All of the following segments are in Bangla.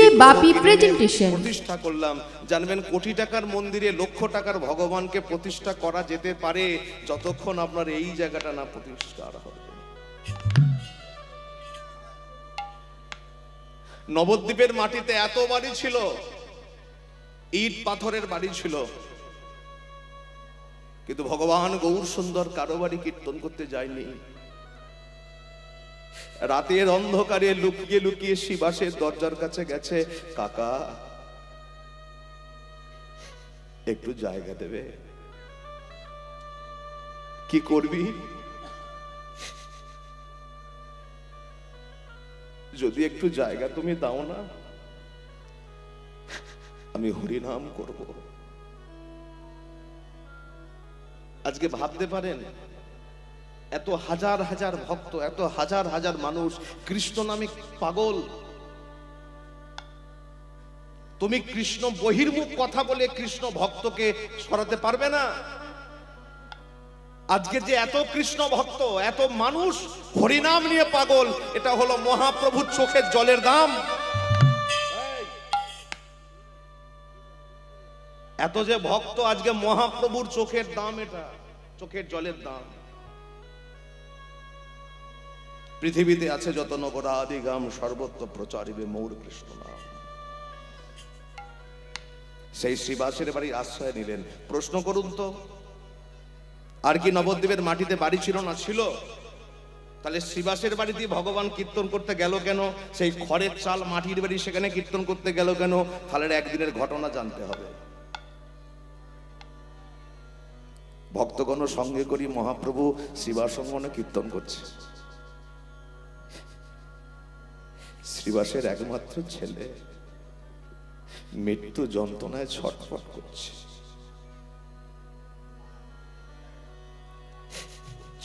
ডিজে বাপি প্রেজেন্টেশন প্রতিষ্ঠা করলাম। জানবেন কোটি টাকার মন্দিরে লক্ষ টাকার ভগবানকে প্রতিষ্ঠা করা যেতে পারে যতক্ষণ আপনার এই জায়গাটা না প্রতিষ্ঠা হবে। নবদ্বীপের মাটিতে এত বাড়ি ছিল, ইট পাথরের বাড়ি ছিল, কিন্তু ভগবান গৌর সুন্দর কারো বাড়ি কীর্তন করতে যায়নি। রাতের অন্ধকারে লুকিয়ে লুকিয়ে শিবাসের দরজার কাছে গেছে, কাকা একটু জায়গা দেবে? কি করবি? যদি একটু জায়গা তুমি দাও না, আমি হরিনাম করব। আজকে ভাবতে পারেন এত হাজার হাজার ভক্ত, এত হাজার হাজার মানুষ কৃষ্ণ নামে পাগল। তুমি কৃষ্ণ বহির্মুখ কথা বলে কৃষ্ণ ভক্তকে সরাতে পারবে না। আজকে যে এত কৃষ্ণ ভক্ত, এত মানুষ হরিনাম নিয়ে পাগল, এটা হলো মহাপ্রভুর চোখের জলের দাম। এত যে ভক্ত আজকে মহাপ্রভুর চোখের দাম, এটা চোখের জলের দাম। পৃথিবীতে আছে যত নগরাদিগাম সর্বত্র প্রচারিবে মৌর কৃষ্ণ নাম। সেই শ্রীবাসের বাড়ির আশ্রয় নিলেন। প্রশ্ন করুন তো, আর কি নবদ্বীপের মাটিতে বাড়ি ছিল না? ছিল। তাহলে শ্রীবাসের বাড়িতে ভগবান কীর্তন করতে গেল কেন? সেই খড়ের চাল মাটির বাড়ি, সেখানে কীর্তন করতে গেল কেন? তাহলে একদিনের ঘটনা জানতে হবে। ভক্তগণ সঙ্গে করি মহাপ্রভু শ্রীবাস অঙ্গনে কীর্তন করছে। শ্রীবাসের একমাত্র ছেলে মৃত্যু যন্ত্রণায় ছটফট করছে।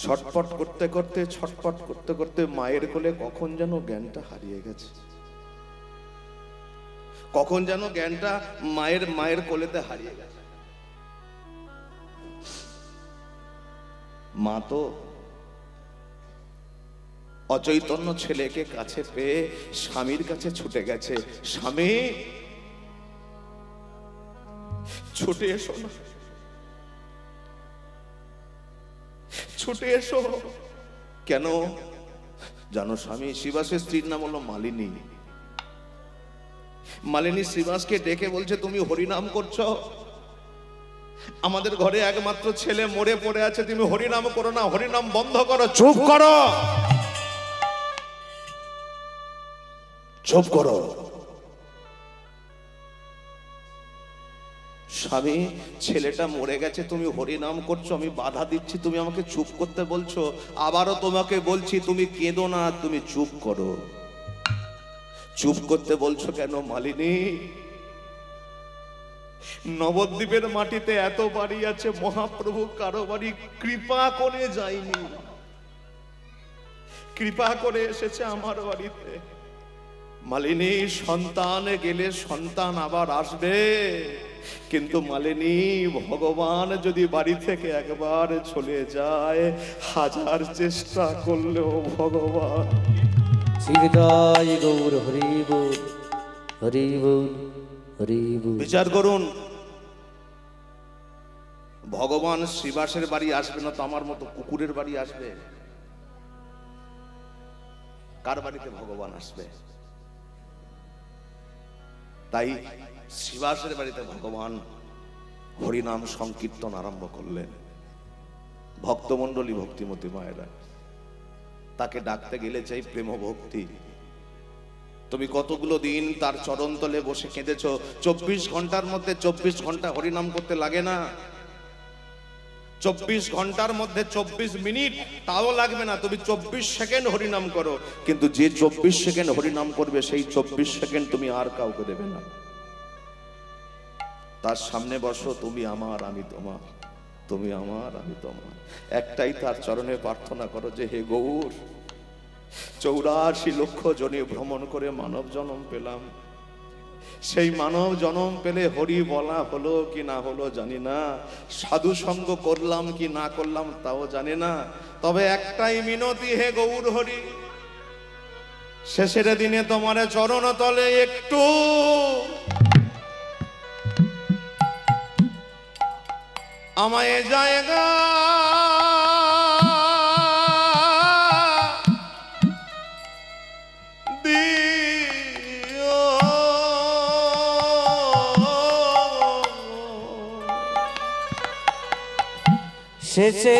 ছটফট করতে করতে ছটফট করতে করতে মায়ের কোলে কখন যেন জ্ঞানটা হারিয়ে গেছে। কখন যেন জ্ঞানটা মায়ের কোলেতে হারিয়ে গেছে। মা তো অচৈতন্য ছেলেকে কাছে পেয়ে স্বামীর কাছে ছুটে গেছে। স্বামী ছুটে এসো না, ছুটে এসো। কেন জানো স্বামী? শ্রীবাসের স্ত্রীর নাম হলো মালিনী। মালিনী শ্রীবাসকে ডেকে বলছে, তুমি হরিনাম করছো, আমাদের ঘরে একমাত্র ছেলে মরে পড়ে আছে, তুমি হরিনাম করো না, হরিনাম বন্ধ করো। চুপ করো, চুপ করো। স্বামী ছেলেটা মরে গেছে, তুমি হরিনাম করছো, আমি বাধা দিচ্ছি, তুমি আমাকে চুপ করতে বলছো। আবারও তোমাকে বলছি তুমি কেঁদো না, তুমি চুপ করো। চুপ করতে বলছো কেন মালিনী? নবদ্বীপের মাটিতে এত বাড়ি আছে, মহাপ্রভু কারো বাড়ি কৃপা করে যায়নি, কৃপা করে এসেছে আমার বাড়িতে। মালিনী সন্তান গেলে সন্তান আবার আসবে, কিন্তু মালিনী ভগবান যদি বাড়ি থেকে একবার চলে যায়, হাজার চেষ্টা করলেও ভগবান। শ্রীদায় গৌর হরি বল, হরি বল, হরি বল। বিচার করুন, ভগবান শ্রীবাসের বাড়ি আসবে না তো আমার মতো কুকুরের বাড়ি আসবে? কার বাড়িতে ভগবান আসবে? তাই শ্রীবাসের বাড়িতে ভগবান হরিনাম সংকীর্তন আরম্ভ করলেন। ভক্তমণ্ডলী, ভক্তিমতী মায়েরা, তাকে ডাকতে গেলে চাই প্রেম ভক্তি। তুমি কতগুলো দিন তার চরণতলে বসে কেঁদেছো। 24 ঘন্টার মধ্যে 24 ঘন্টা হরিনাম করতে লাগে না। 24 ঘন্টার মধ্যে 24 মিনিট তাও লাগবে না, তুমি 24 সেকেন্ড হরিনাম করো। কিন্তু যে 24 সেকেন্ড হরিনাম করবে, সেই 24 সেকেন্ড তুমি আর কাউকে দেবে না। তার সামনে বসো, তুমি আমার আমি তোমার, তুমি আমার আমি তোমার। একটাই তার চরণে প্রার্থনা করো যে হে গৌর, 84 লক্ষ জনে ভ্রমণ করে মানব জন্ম পেলাম। সেই মানব জন্ম পেলে হরি বলা হলো কি না হলো জানি না, সাধু সঙ্গ করলাম কি না করলাম তাও জানি না। তবে একটাই মিনতি, হে গৌর হরি, শেষের দিনে তোমার চরণ তলে একটু আমায় জায়গা দিও। শেষে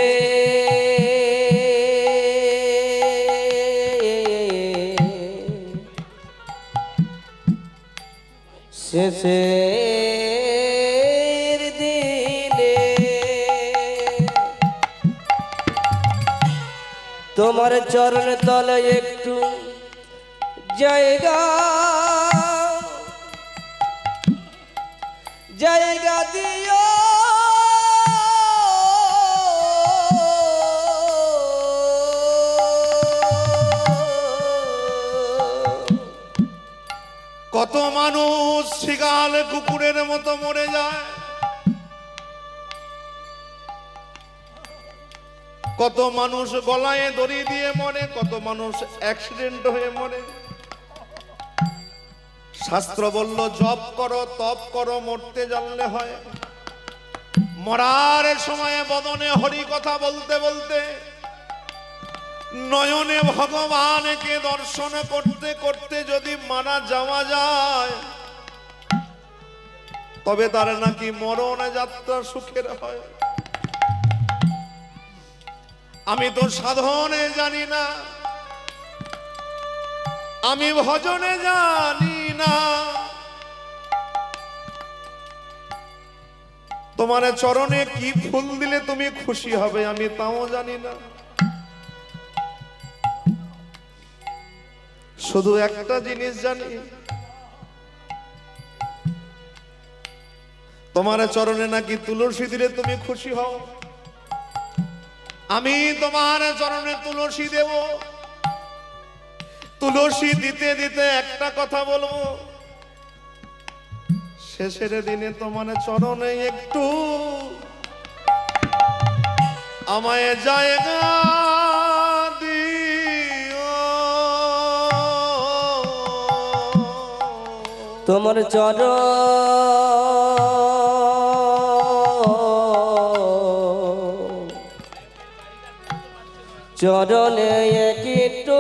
শেষের দিনে তোমার চরণ তলে একটু জায়গা জায়গা দিও। কত মানুষ শিগাল কুকুরের মতো মরে যায়, কত মানুষ গলায় দড়ি দিয়ে মরে, কত মানুষ অ্যাক্সিডেন্ট হয়ে মরে। শাস্ত্র বলল জপ করো তপ করো মরতে জানলে হয়। মরার সময়ে বদনে হরি কথা বলতে বলতে নয়নে ভগবানকে দর্শন করতে করতে যদি মারা যাওয়া যায় তবে তার নাকি মরণ যাত্রা সুখের হয়। আমি তো সাধনে জানি না, আমি ভজনে জানি না, তোমার চরণে কি ফুল দিলে তুমি খুশি হবে আমি তাও জানি না। শুধু একটা জিনিস জানি, তোমার চরণে নাকি তুলসী দিলে তুমি খুশি হও। আমি তোমার চরণে তুলসী দেব। তুলসী দিতে দিতে একটা কথা বলবো, শেষের দিনে তোমার চরণে একটু আমায় জায়গা দিও। তোমার চরণে একটু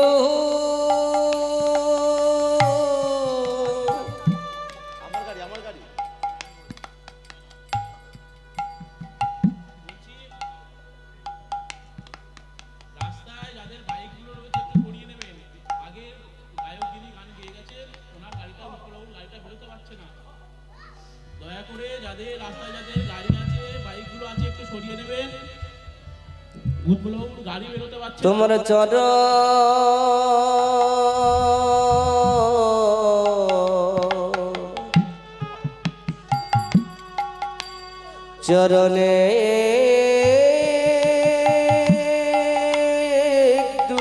তোমার চরণে একটু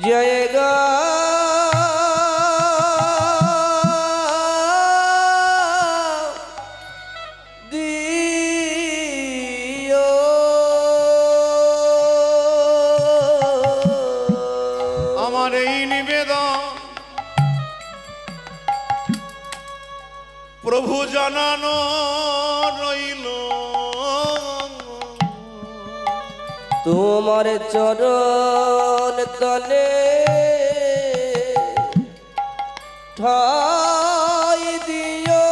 জায়গা প্রভু জানানো রইল। তোমার চরণ তলে ঠাই দিও।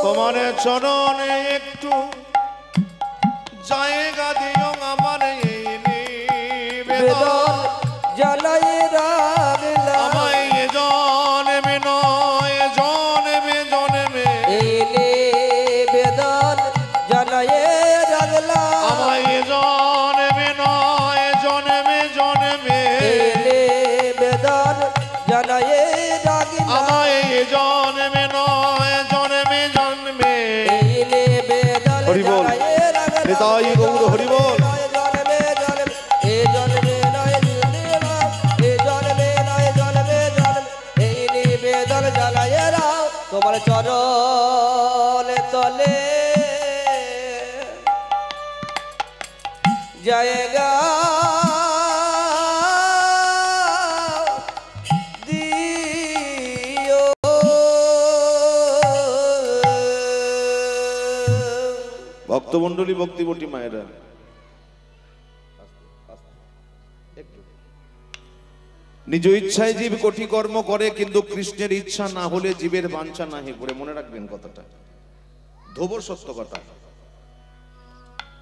তোমার চরণে একটু জায়গা দিও। আমার এই নিবেদন জানাই রাখলাম, আমায় জন্মে নয় জন্মে জন্মে এই নিবেদন জানাই রাখলাম, আমায় জন্মে নয় জন্মে জন্মে এই নিবেদন জানাই রাখলাম, আমায় জন্মে নয় জন্মে জন্মে এই নিবেদন হরি বল। জানাই রাখলাম। নিতাই গৌর হরি বল। তোমার চরণ তলে জয় ভক্তমণ্ডলী ভক্তিবতী মায়েরা, নিজ ইচ্ছায় জীব কোটি কর্ম করে, কিন্তু কৃষ্ণের ইচ্ছা না হলে জীবের বাঞ্ছা নাহি করে। মনে রাখবেন কথাটা, ধ্রুব সত্য কথা।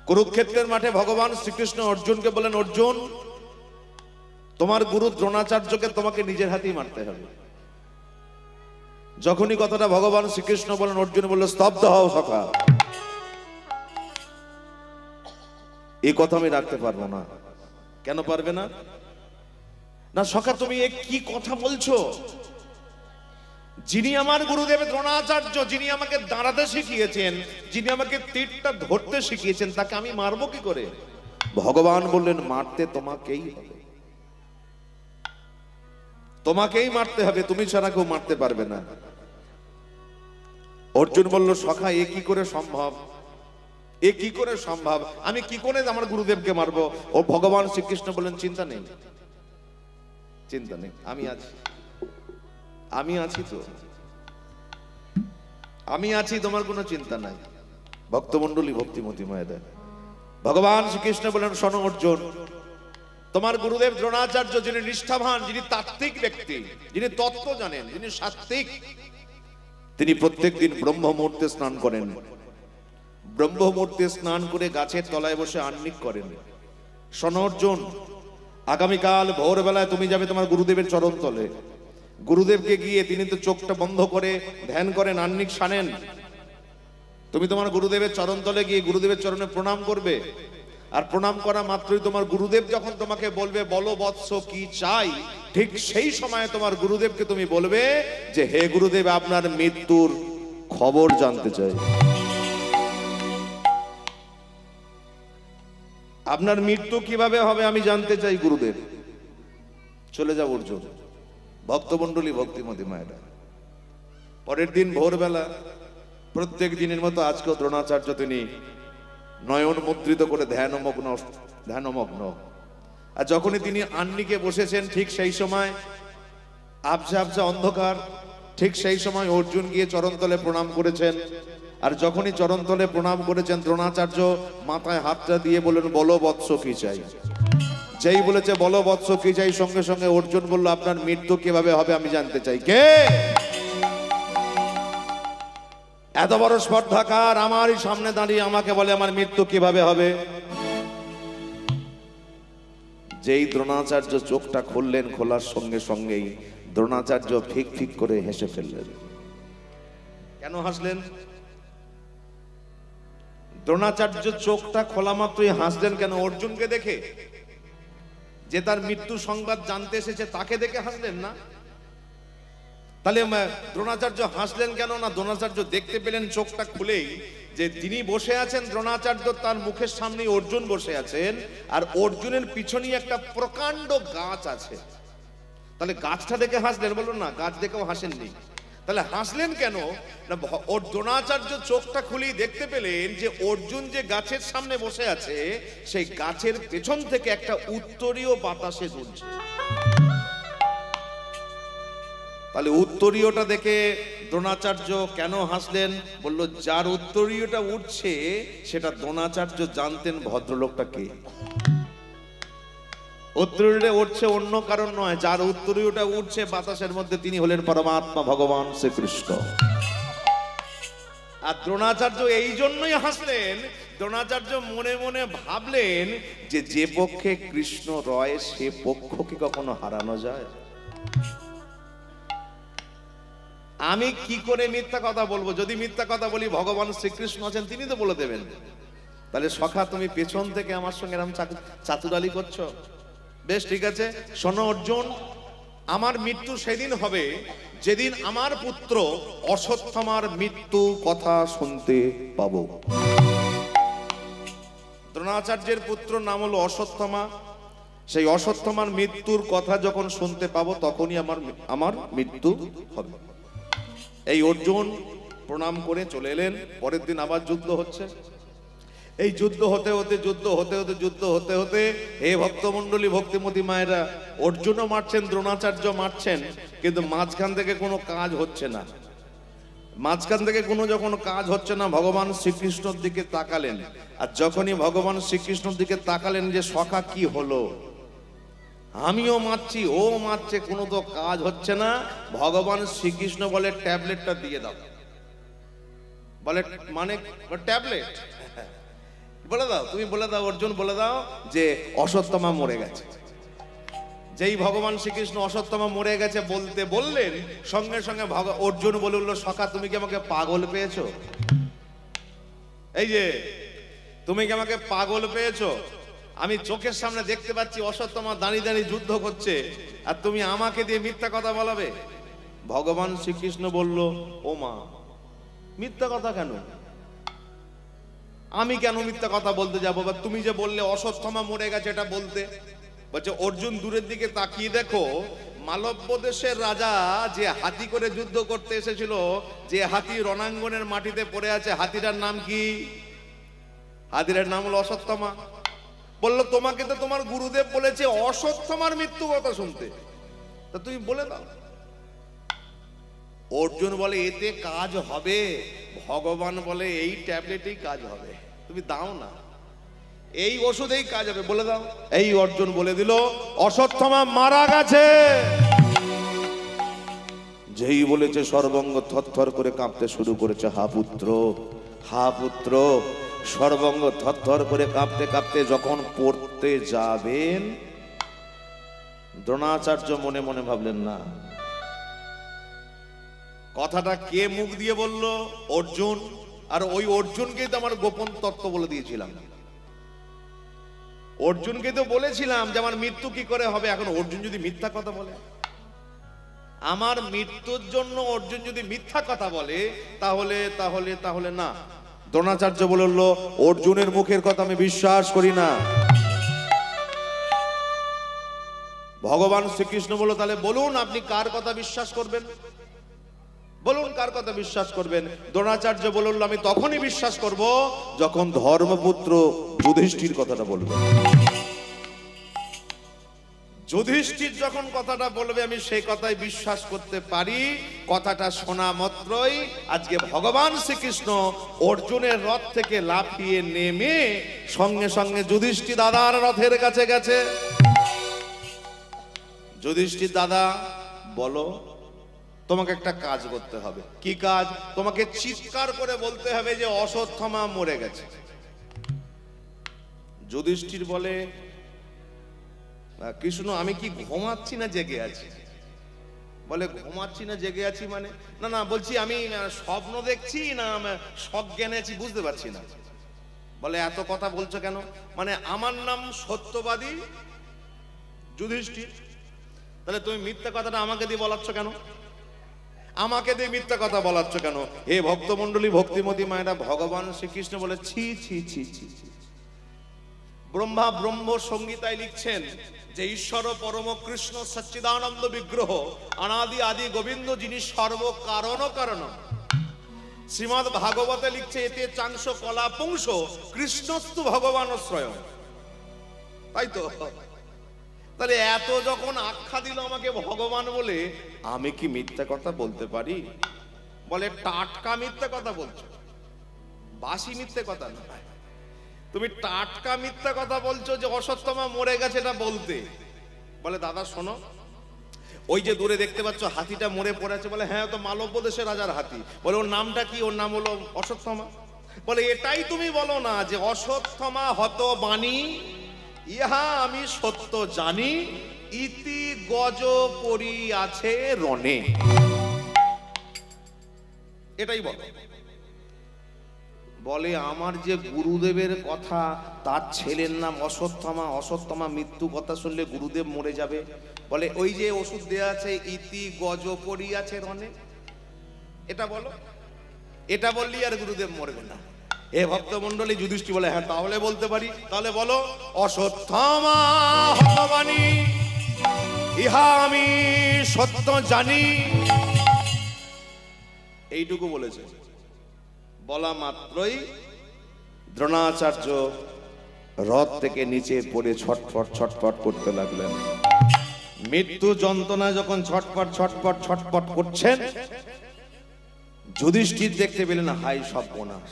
কুরুক্ষেত্রের মাঠে ভগবান শ্রীকৃষ্ণ অর্জুনকে বলেন, অর্জুন তোমার গুরু দ্রোণাচার্যকে তোমাকে নিজের হাতেই মারতে হবে। যখনই কথাটা ভগবান শ্রীকৃষ্ণ বলেন, অর্জুন বলল, স্তব্ধ হও সখা, এই কথা আমি রাখতে পারবো না। কেন পারবে না? না সখা, তুমি এ কি কথা বলছো? যিনি আমার গুরুদেব দ্রোণাচার্য, যিনি আমাকে দাঁড়াতে শিখিয়েছেন, যিনি আমাকে তীরটা ধরতে শিখিয়েছেন, তাকে আমি মারবো কি করে? ভগবান বললেন, মারতে তোমাকেই হবে, তোমাকেই মারতে হবে, তুমি ছাড়া কেউ মারতে পারবে না। অর্জুন বলল, সখা এ কি করে সম্ভব? এ কি করে সম্ভব? আমি কি করে আমার গুরুদেবকে মারবো? ও ভগবান শ্রীকৃষ্ণ বললেন, চিন্তা নেই, চিন্তা নেই, আমি আছি, আমি আছি তো, আমি আছি, তোমার কোনো চিন্তা নাই। ভক্তমণ্ডলী ভক্তিমতী মায়েরা, ভগবান শ্রীকৃষ্ণ বলেন, শোনো অর্জুন, তোমার গুরুদেব দ্রোণাচার্য, যিনি নিষ্ঠাবান, যিনি তাত্ত্বিক ব্যক্তি, যিনি তত্ত্ব জানেন, যিনি সাত্ত্বিক, তিনি প্রত্যেকদিন ব্রহ্ম মুহূর্তে স্নান করেন। ব্রহ্ম মুহূর্তে স্নান করে গাছের তলায় বসে আহ্নিক করেন। শোনো অর্জুন, আগামীকাল ভোরবেলায় তুমি যাবে তোমার গুরুদেবের চরণ তলে। গুরুদেবকে গিয়ে, তিনি তো চোখটা বন্ধ করে ধ্যান করেন, আহ্নিক সানেন। তুমি তোমার গুরুদেবের চরণ তলে গিয়ে গুরুদেবের চরণে প্রণাম করবে। আর প্রণাম করা মাত্রই তোমার গুরুদেব যখন তোমাকে বলবে, বলো বৎস কি চাই, ঠিক সেই সময় তোমার গুরুদেবকে তুমি বলবে যে, হে গুরুদেব, আপনার মৃত্যুর খবর জানতে চাই। আপনার মৃত্যু কিভাবে হবে আমি জানতে চাই গুরুদেব। চলে যাও অর্জুন। ভক্তমণ্ডলী ভক্তিমতী মায়েরা, পরের দিন ভোরবেলা প্রত্যেক দিনের মতো আজকেও দ্রোণাচার্য তিনি নয়ন মুদ্রিত করে ধ্যানমগ্ন। আর যখনই তিনি আহ্নিকে বসেছেন, ঠিক সেই সময় আবছা আবছা অন্ধকার, ঠিক সেই সময় অর্জুন গিয়ে চরণতলে প্রণাম করেছেন। আর যখনই চরণতলে প্রণাম করেছেন, দ্রোণাচার্য মাথায় হাতটা দিয়ে বললেন, বলো বৎস কি চাই। যেই বলেছে বলো বৎস কি চাই, সঙ্গে সঙ্গে অর্জুন বলল, আপনার মৃত্যু কিভাবে হবে আমি জানতে চাই। কে এত বড় স্পর্ধাকার আমারই সামনে দাঁড়িয়ে আমাকে বলে আমার মৃত্যু কিভাবে হবে? যেই দ্রোণাচার্য চোখটা খুললেন, খোলার সঙ্গে সঙ্গেই দ্রোণাচার্য ফিক ফিক করে হেসে ফেললেন। কেন হাসলেন? দ্রোণাচার্য চোখটা খোলা মাত্রই হাসলেন কেন? অর্জুনকে দেখে, যে তার মৃত্যু সংবাদ জানতে এসেছে তাকে দেখে হাসলেন না? তাহলে দ্রোণাচার্য হাসলেন কেন? না, দ্রোণাচার্য দেখতে পেলেন চোখটা খুলেই যে তিনি বসে আছেন, দ্রোণাচার্য তার মুখের সামনেই অর্জুন বসে আছেন, আর অর্জুনের পিছনেই একটা প্রকাণ্ড গাছ আছে। তাহলে গাছটা দেখে হাসলেন? বলুন না, গাছ দেখেও হাসেননি। তাহলে হাসলেন কেন? না, দ্রোণাচার্য চোখটা খুলেই দেখতে পেলেন যে অর্জুন যে গাছের সামনে বসে আছে, সেই গাছের পেছন থেকে একটা উত্তরীয় বাতাসে দুলছে। তাহলে উত্তরীয়টা দেখে দ্রোণাচার্য কেন হাসলেন? বলল, যার উত্তরীয়টা উঠছে সেটা দ্রোণাচার্য জানতেন ভদ্রলোকটা কে। উত্তরীয়টা উঠছে অন্য কারণ নয়, যার উত্তরীয়টা উঠছে বাতাসের মধ্যে তিনি হলেন পরমাত্মা ভগবান শ্রীকৃষ্ণ। আর দ্রোণাচার্য এই জন্যই হাসলেন, দ্রোণাচার্য মনে মনে ভাবলেন যে, যে পক্ষে কৃষ্ণ রয় সে পক্ষ কি কখনো হারানো যায়? আমি কি করে মিথ্যা কথা বলবো? যদি মিথ্যা কথা বলি, ভগবান শ্রীকৃষ্ণ আছেন, তিনি তো বলে দেবেন। তাহলে সখা, তুমি পেছন থেকে আমার সঙ্গে এরকম চাতুরালি করছো? বেশ, ঠিক আছে। শোনো অর্জুন, আমার মৃত্যু সেদিন হবে যেদিন আমার পুত্র অশ্বত্থামার মৃত্যু কথা শুনতে পাবো। দ্রোণাচার্যের পুত্র নাম হলো অশ্বত্থামা। সেই অশ্বত্থামার মৃত্যুর কথা যখন শুনতে পাবো, তখনই আমার মৃত্যু হবে। এই অর্জুন প্রণাম করে চলে এলেন। পরের দিন আবার যুদ্ধ হচ্ছে। এই যুদ্ধ হতে হতে হে ভক্তমণ্ডলী ভক্তিমতী মায়েরা, অর্জুনও মারছেন, দ্রোণাচার্য মারছেন, কিন্তু মাঝখান থেকে কোনো কাজ হচ্ছে না। মাঝখান থেকে কোনো যখন কাজ হচ্ছে না ভগবান শ্রীকৃষ্ণর দিকে তাকালেন, আর যখনই ভগবান শ্রীকৃষ্ণর দিকে তাকালেন যে সখা কি হলো, আমিও মারছি ও মারছে, কোনো তো কাজ হচ্ছে না। ভগবান শ্রীকৃষ্ণ বলে ট্যাবলেটটা দিয়ে দাও। বলে মানে ট্যাবলেট বলে দাও, তুমি বলে দাও, অর্জুন বলে দাও যে অশ্বত্থামা মরে গেছে। যেই ভগবান শ্রীকৃষ্ণ অশ্বত্থামা মরে গেছে বলতে বললেন, সঙ্গে সঙ্গে অর্জুন বলে উঠলো, সখা তুমি কি আমাকে পাগল পেয়েছো? এই যে তুমি কি আমাকে পাগল পেয়েছো? আমি চোখের সামনে দেখতে পাচ্ছি অশ্বত্থামা দাঁড়িয়ে দাঁড়িয়ে যুদ্ধ করছে, আর তুমি আমাকে দিয়ে মিথ্যা কথা বলাবে? ভগবান শ্রীকৃষ্ণ বলল, ও মা, মিথ্যা কথা কেন? আমি কেন মিথ্যা কথা বলতে যাবো? বা তুমি যে বললে অশ্বত্থামা মরে গেছে এটা বলতে। বলছে অর্জুন দূরের দিকে তাকিয়ে দেখো, মালব্য দেশের রাজা যে হাতি করে যুদ্ধ করতে এসেছিল, যে হাতি রণাঙ্গনের মাটিতে পড়ে আছে, হাতিটার নাম কি? হাতিটার নাম হলো অশ্বত্থামা। বললো তোমাকে তো তোমার গুরুদেব বলেছে অশ্বত্থামার মৃত্যু কথা শুনতে, তা তুমি বলে দাও। অর্জুন বলে এতে কাজ হবে? ভগবান বলে এই ট্যাবলেটেই কাজ হবে, তুমি দাও না, এই ওষুধেই কাজ হবে, বলে দাও। এই অর্জুন বলে দিল অশ্বত্থামা মারা গেছে। যেই বলেছে সর্বঙ্গ থরথর করে কাঁপতে শুরু করেছে। হা পুত্র, হা পুত্র, সর্বঙ্গ থরথর করে কাঁপতে কাঁপতে যখন পড়তে যাবেন, দ্রোণাচার্য মনে মনে ভাবলেন, না, কথাটা কে মুখ দিয়ে বলল? অর্জুন। আর ওই অর্জুনকেই তো আমার গোপন তত্ত্ব বলে দিয়েছিলাম, অর্জুনকে তো বলেছিলাম যে আমার মৃত্যু কি করে হবে। এখন অর্জুন যদি মিথ্যা কথা বলে, আমার মৃত্যুর জন্য অর্জুন যদি মিথ্যা কথা বলে, তাহলে তাহলে তাহলে না। দ্রোণাচার্য বলল, অর্জুনের মুখের কথা আমি বিশ্বাস করি না। ভগবান শ্রীকৃষ্ণ বলল, তাহলে বলুন আপনি কার কথা বিশ্বাস করবেন, বলুন কার কথা বিশ্বাস করবেন। দ্রোণাচার্য বলল, আমি তখনই বিশ্বাস করব যখন ধর্মপুত্র যুধিষ্ঠির কথাটা বলবে। যুধিষ্ঠির যখন কথাটা বলবে আমি সেই কথাই বিশ্বাস করতে পারি। কথাটা শোনা মাত্রই আজকে ভগবান শ্রীকৃষ্ণ অর্জুনের রথ থেকে লাফিয়ে নেমে সঙ্গে সঙ্গে যুধিষ্ঠির দাদার রথের কাছে গেছে। যুধিষ্ঠির দাদা, বলো, তোমাকে একটা কাজ করতে হবে। কি কাজ? তোমাকে চিৎকার করে বলতে হবে যে অশ্বত্থামা মরে গেছে। যুধিষ্ঠির বলে, কৃষ্ণ আমি কি ঘুমাচ্ছি না জেগে আছি? বলে ঘুমাচ্ছি না জেগে আছি মানে? না না, বলছি আমি স্বপ্ন দেখছি না সজ্ঞানে আছি, বুঝতে পারছি না। বলে এত কথা বলছো কেন? মানে আমার নাম সত্যবাদী যুধিষ্ঠির, তাহলে তুমি মিথ্যা কথাটা আমাকে দিয়ে বলাচ্ছ কেন? আমাকে দিয়ে মিথ্যা কথা বলাচ্ছ কেন? হে ভক্তমণ্ডলী, ভক্তিমতী মায়েরা, ভগবান শ্রীকৃষ্ণ বলে, ছি ছি ছি ছি ছি। ব্রহ্মা ব্রহ্ম সংহিতায় লিখছেন যে ঈশ্বর পরম কৃষ্ণ সচ্চিদানন্দ বিগ্রহ অনাদি আদি গোবিন্দ, যিনি সর্ব কারণ কারণ। শ্রীমদ্ ভাগবতে লিখছে, এতে চাংশ কলা পুংস কৃষ্ণস্তু ভগবান স্বয়ং। তাই তো? তাহলে এত যখন আখ্যা দিল আমাকে ভগবান বলে, আমি কি মিথ্যা কথা বলতে পারি? বলে টাটকা মিথ্যা কথা বলছো, বাসি মিথ্যে কথা নয়। তুমি টাটকা মিথ্যা কথা বলছো যে অশ্বত্থামা মরে গেছে এটা বলতে। বলে দাদা শোনো, ওই যে দূরে দেখতে পাচ্ছ হাতিটা মরে পড়ে আছে। বলে হ্যাঁ, তো মালব্য দেশের রাজার হাতি। বলে ওর নামটা কি? ওর নাম হলো অশ্বত্থামা। বলে এটাই তুমি বলো না যে অশ্বত্থামা হত বাণী, ইহা আমি সত্য জানি, ইতি গজ পরি আছে রণে। এটাই বলো। বলে আমার যে গুরুদেবের কথা, তার ছেলের নাম অশ্বত্থামা, অশ্বত্থামা মৃত্যু কথা শুনলে গুরুদেব মরে যাবে। বলে ওই যে ওষুধ দেয়া আছে, ইতি গজ পরি আছে রণে, এটা বলো। এটা বললি আর গুরুদেব মরবে না। হে ভক্তমণ্ডলী, যুধিষ্ঠির বলে হ্যাঁ তাহলে বলতে পারি। তাহলে বলো, অশ্বত্থামা হতবাণী, ইহা আমি সত্য জানি। এইটুকু বলেছে। বলা মাত্রই দ্রোণাচার্য রথ থেকে নিচে পড়ে ছটফট ছটফট করতে লাগলেন। মৃত্যু যন্ত্রণা যখন ছটফট ছটফট ছটফট করছেন, যুধিষ্ঠির দেখতে পেলেন হাই সর্বনাশ,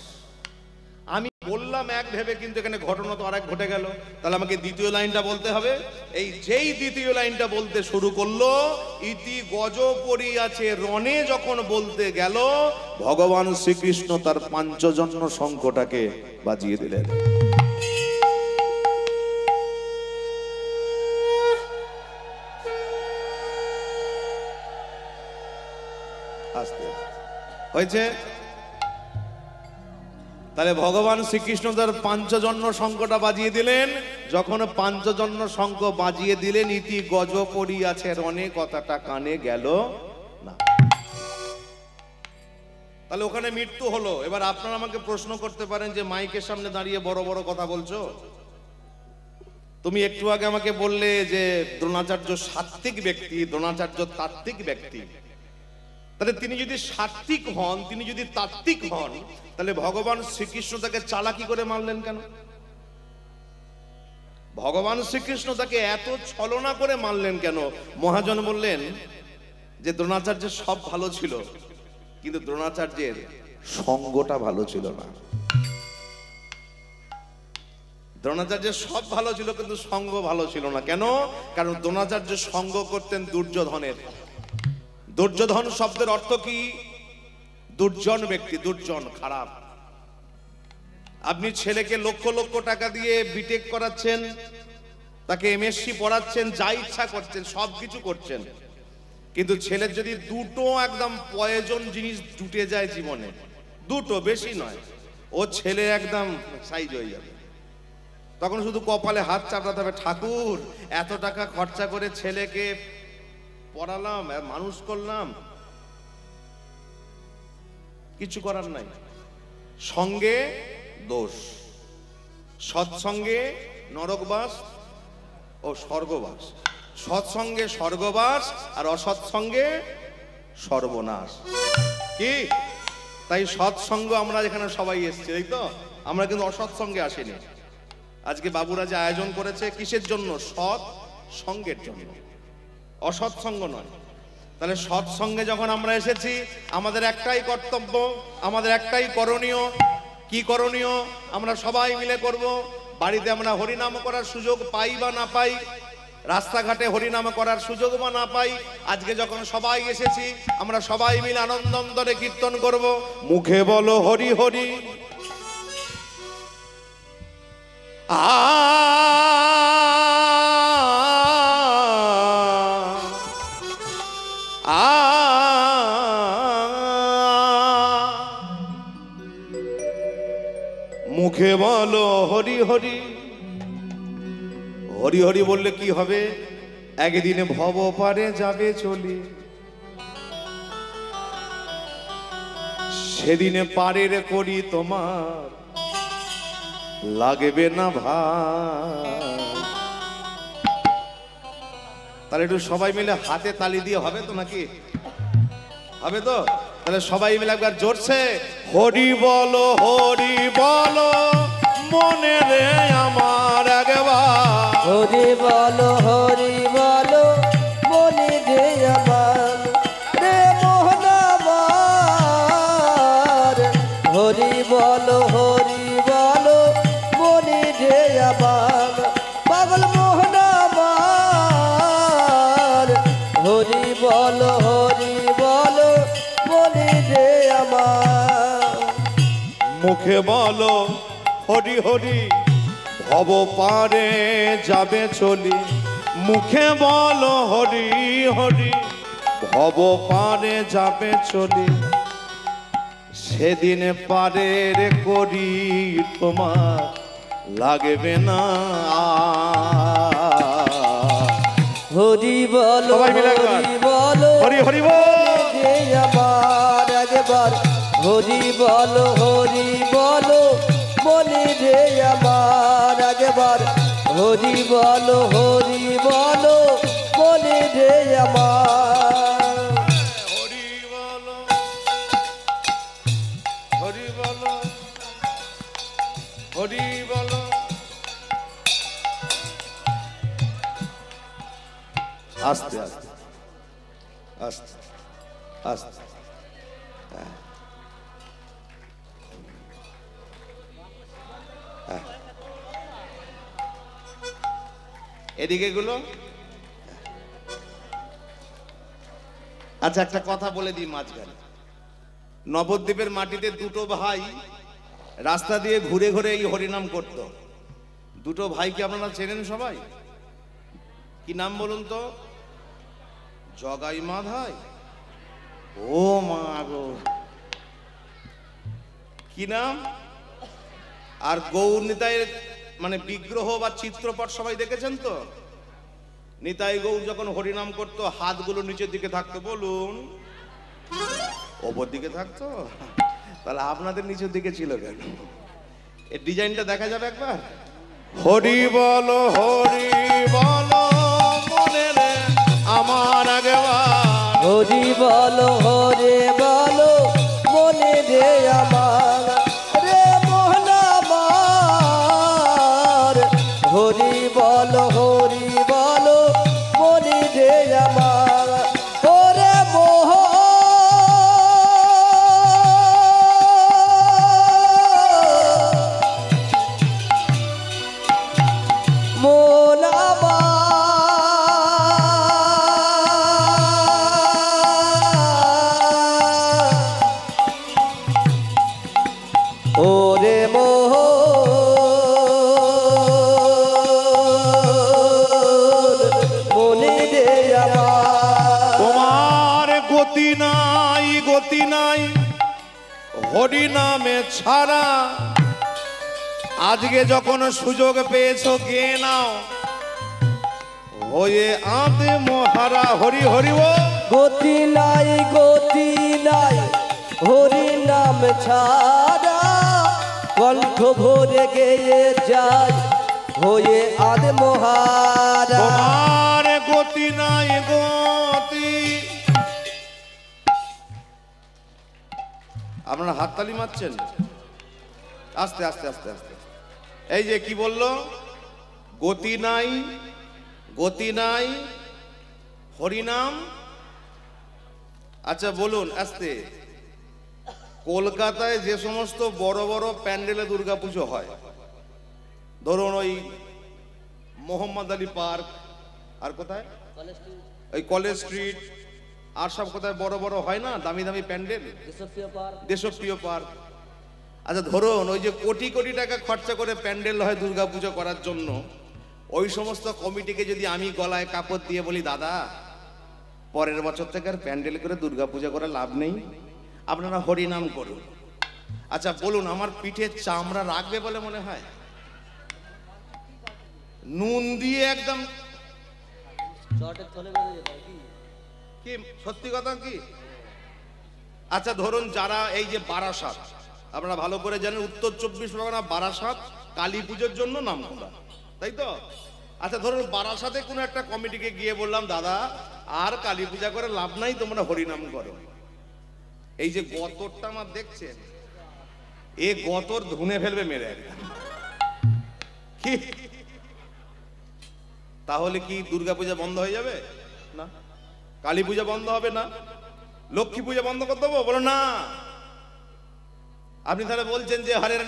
আমি বললাম এক ভেবে কিন্তু এখানে ঘটনা তো আরেক ঘটে গেল, তাহলে আমাকে দ্বিতীয় লাইনটা বলতে হবে। এই যেই দ্বিতীয় লাইনটা বলতে শুরু করলো, ইতি গজ পড়িয়াছে রণে যখন বলতে গেল, ভগবান শ্রীকৃষ্ণ তার পাঞ্চজন্য শঙ্খটাকে বাজিয়ে দিলেন। আস্তে হয়েছে। তাহলে ভগবান শ্রীকৃষ্ণ তার পাঞ্চজন্য শঙ্খটা বাজিয়ে দিলেন। যখন পাঞ্চজন্য শঙ্খ বাজিয়ে দিলেন, ইতি গজ পড়িয়াছে রণে কথাটা কানে গেল না। তাহলে ওখানে মৃত্যু হলো। এবার আপনারা আমাকে প্রশ্ন করতে পারেন যে মাইকের সামনে দাঁড়িয়ে বড় বড় কথা বলছো, তুমি একটু আগে আমাকে বললে যে দ্রোণাচার্য সাত্ত্বিক ব্যক্তি, দ্রোণাচার্য তাত্ত্বিক ব্যক্তি। তাহলে তিনি যদি সাত্ত্বিক হন, তিনি যদি তাত্ত্বিক হন, তাহলে ভগবান শ্রীকৃষ্ণ তাকে চালাকি করে মারলেন কেন? ভগবান শ্রীকৃষ্ণ তাকে এত ছলনা করে মারলেন কেন? মহাজন বললেন যে দ্রোণাচার্যের সব ভালো ছিল, কিন্তু দ্রোণাচার্যের সঙ্গটা ভালো ছিল না। দ্রোণাচার্যের সব ভালো ছিল, কিন্তু সঙ্গ ভালো ছিল না। কেন? কারণ দ্রোণাচার্য সঙ্গ করতেন দুর্যোধনের। দুর্যোধন শব্দের অর্থ কি? দুর্জন ব্যক্তি, দুর্জন, খারাপ। আপনি ছেলেকে লক্ষ লক্ষ টাকা দিয়ে বিটেক করাচ্ছেন, তাকে এমএসসি পড়াচ্ছেন, যা ইচ্ছা করছেন, সবকিছু করছেন, কিন্তু ছেলের যদি দুটো একদম প্রয়োজন জিনিস জুটে যায় জীবনে, দুটো, বেশি নয়, ও ছেলে একদম সাইজ হয়ে যাবে। তখন শুধু কপালে হাত চাপড়াতে হবে, ঠাকুর এত টাকা খরচা করে ছেলেকে পড়ালাম, মানুষ করলাম, কিছু করার নাই। সঙ্গে দোষ, সৎসঙ্গে নরকবাস ও স্বর্গবাস, সৎসঙ্গে স্বর্গবাস আর অসৎসঙ্গে সর্বনাশ। কি? তাই সৎসঙ্গ আমরা এখানে সবাই এসেছি, তাই তো? আমরা কিন্তু অসৎসঙ্গে আসিনি। আজকে বাবুরা যে আয়োজন করেছে কিসের জন্য? সৎ সঙ্গের জন্য, অসৎসঙ্গ নয়। তাহলে সৎসঙ্গে যখন আমরা এসেছি, আমাদের একটাই কর্তব্য, আমাদের একটাই করণীয়। কি করণীয়? আমরা সবাই মিলে করব। বাড়িতে আমরা হরিনাম করার সুযোগ পাই বা না পাই, রাস্তাঘাটে হরিনাম করার সুযোগ বা না পাই, আজকে যখন সবাই এসেছি, আমরা সবাই মিলে আনন্দ অন্তরে কীর্তন করব। মুখে বলো হরি হরি, মুখে বলো হরি হরি। হরি হরি বললে কি হবে? একদিনে ভব পারে যাবে চলে, সেদিনে পারের করি তোমার লাগবে না ভাই। তাহলে একটু সবাই মিলে হাতে তালি দিয়ে হবে তো নাকি? হবে তো? তাহলে সবাই মিলে একবার জোরছে হরি বলো মনে রে আমার একবার, হরি বলো মনে রে আমার, রে মোহন আমার। হরি বলো মনে রে আমার, পাগল মোহন আমার। হরি বলো মনে রে আমার। মুখে বলো হরি হরি, ভব পারে যাবে চলি। মুখে বলো হরি হরি, ভব পারে যাবে চলি, সেদিন পারের করি তোমার লাগবে না। হরি বলো হরি হরি বল আমার একবার। হরি বলো মনে রে আমার একবার। হরি বলো মনে রে আমার। হরি বলো হরি বলো হরি বলো। আস্তে আস্তে আস্তে আস্তে। এদিকে গুলো। আচ্ছা একটা কথা বলে দিই মাঝখানে, নবদ্বীপের মাটিতে দুটো ভাই রাস্তা দিয়ে ঘুরে ঘুরে এই হরিনাম করত। দুটো ভাইকে আপনারা চেনেন সবাই? কি নাম বলুন তো? জগাই মাধাই। ও মা গো, কি নাম? আর গৌর নিতাইয়ের মানে বিগ্রহ বা চিত্রপট সবাই দেখেছেন তো? নিতাই গৌর যখন হরিনাম করতো হাতগুলো নিচের দিকে থাকতো, বলুন ওপর দিকে থাকতো? তাহলে আপনাদের নিচের দিকে ছিল কেন? এর ডিজাইনটা দেখা যাবে একবার? হরি বলো মনে রে আমার আগেবার, হরি বলো মনে রে আমার, রে মোহন আমার। হরি বলো মনে রে আমার, ওরে মোহন ওরে মোহন মনে রে আমার। তোমার গতি নাই হরি নামে ছাড়া। আজকে যখন সুযোগ পেয়েছো গেয়ে নাও, হয়ে আদে মহারা। হরি হরি ও গতি নাই হরি নাম ছাড়া, কণ্ঠ ভরে গেয়ে যায় হয়ে আদ মহারা। তোমার গতি নাই গতি। আপনারা হাততালি মারছেন? আস্তে আস্তে আস্তে আস্তে। এই যে কি বললো, গতি নাই হরিনাম। আচ্ছা বলুন আস্তে, কলকাতায় যে সমস্ত বড় বড় প্যান্ডেলে দুর্গাপুজো হয়, ধরুন ওই মোহাম্মদ আলী পার্ক, আর কোথায় ওই কলেজ স্ট্রিট, আর সব কোথায় বড় বড় হয় না দামি দামি প্যান্ডেল, দেশপ্রিয় পার্ক। আচ্ছা ধরুন ওই যে কোটি কোটি টাকা খরচা করে প্যান্ডেল হয় দুর্গাপুজো করার জন্য, ওই সমস্ত কমিটিকে যদি আমি গলায় কাপড় দিয়ে বলি, দাদা পরের বছর থেকে আর প্যান্ডেল করে দুর্গাপূজা করে লাভ নেই, আপনারা হরিনাম করুন। আচ্ছা বলুন, আমার পিঠে চামড়া রাখবে বলে মনে হয়? নুন দিয়ে একদম কি সত্যি কথা কি? আচ্ছা ধরুন যারা এই যে বারাসাত, আপনারা ভালো করে জানেন উত্তর 24 পরগনা বারাসাত কালী পুজোর জন্য নাম করা, তাই তো? আচ্ছা ধরুন বারাসাতে কোনো একটা কমিটিকে গিয়ে বললাম, দাদা আর কালী পূজা করে লাভ নাই, তোমরা হরিনাম করো। এই যে গতরটা আমার দেখছেন, এ গতর ধুনে ফেলবে মেরে একদম। কি তাহলে কি দুর্গাপূজা বন্ধ হয়ে যাবে? না। কালী পূজা বন্ধ হবে না? লক্ষ্মী পূজা বন্ধ করতে দেবো? বলো না। আপনি তাহলে বলছেন যে হরের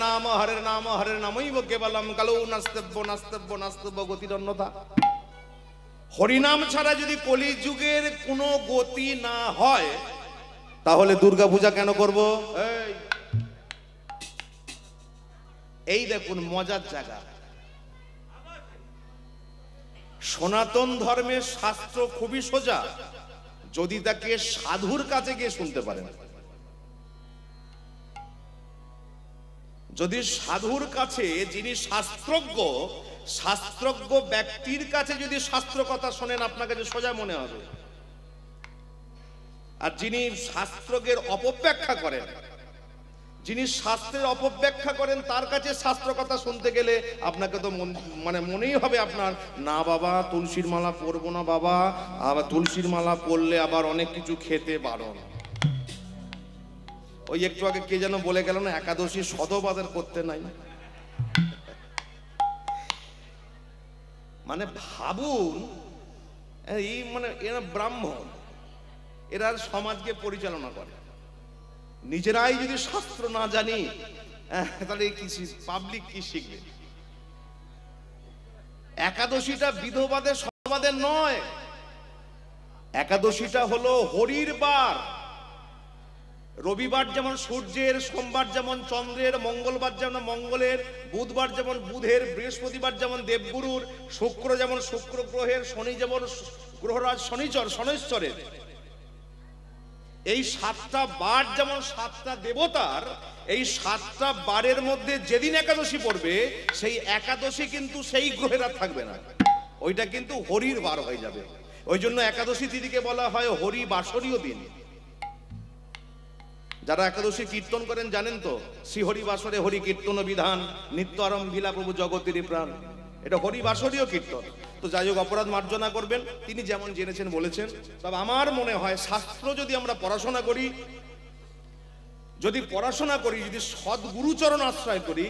নামই কেবলম কালো নাস্তব্য গতির অন্যথা। হরিনাম ছাড়া যদি কলিযুগের কোনো গতি না হয়, তাহলে দুর্গাপূজা কেন করব? এই দেখুন মজার জায়গা, সনাতন ধর্মের শাস্ত্র খুবই সোজা, যদি তাকে সাধুর কাছে গিয়ে শুনতে পারেন। যদি সাধুর কাছে, যিনি শাস্ত্রজ্ঞ ব্যক্তির কাছে যদি শাস্ত্র কথা শোনেন, আপনার কাছে সোজা মনে হবে। আর যিনি শাস্ত্রজ্ঞের অপব্যাখ্যা করেন, যিনি শাস্ত্রের অপব্যাখ্যা করেন, তার কাছে শাস্ত্র কথা শুনতে গেলে আপনাকে তো মানে মনেই হবে আপনার, না বাবা তুলসীর মালা পরবো না বাবা, আবার তুলসীর মালা পরলে আবার অনেক কিছু খেতে বারণ। ওই একটু আগে কে যেন বলে গেল না, একাদশী সদবাজার করতে নাই। মানে ভাবুন, এই মানে এরা ব্রাহ্মণ, এরা সমাজকে পরিচালনা করে, নিজেরাই যদি শাস্ত্র না জানি তাহলে কি পাবলিক কি শিখবে? একাদশীটা বিধবাদের সমাদের নয়, একাদশীটা হলো হরির বার। রবিবার যেমন সূর্যের, সোমবার যেমন চন্দ্রের, মঙ্গলবার যেমন মঙ্গলের, বুধবার যেমন বুধের, বৃহস্পতিবার যেমন দেবগুরুর, শুক্র যেমন শুক্র গ্রহের, শনি যেমন গ্রহরাজ শনিশ্বরের। এই 7টা বার যেমন 7টা দেবতার, এই 7টা বারের মধ্যে যেদিন একাদশী পড়বে সেই একাদশী কিন্তু সেই গ্রহের আর থাকবে না, ওইটা কিন্তু হরির বার হয়ে যাবে। ওই জন্য একাদশী তিথিকে বলা হয় হরি বাসরীয় দিন। যারা একাদশী কীর্তন করেন জানেন তো, শ্রীহরি বাসরে হরি কীর্তন বিধান, নিত্য আরম্ভিলা প্রভু জগতেরই প্রাণ, এটা হরি বাসরীয় কীর্তন। তো যাই হোক, অপরাধ মার্জনা করবেন, তিনি যেমন জেনেছেন বলেছেন। তবে আমার মনে হয় শাস্ত্র যদি আমরা পড়াশোনা করি, যদি সদ্গুরুচরণ আশ্রয় করি,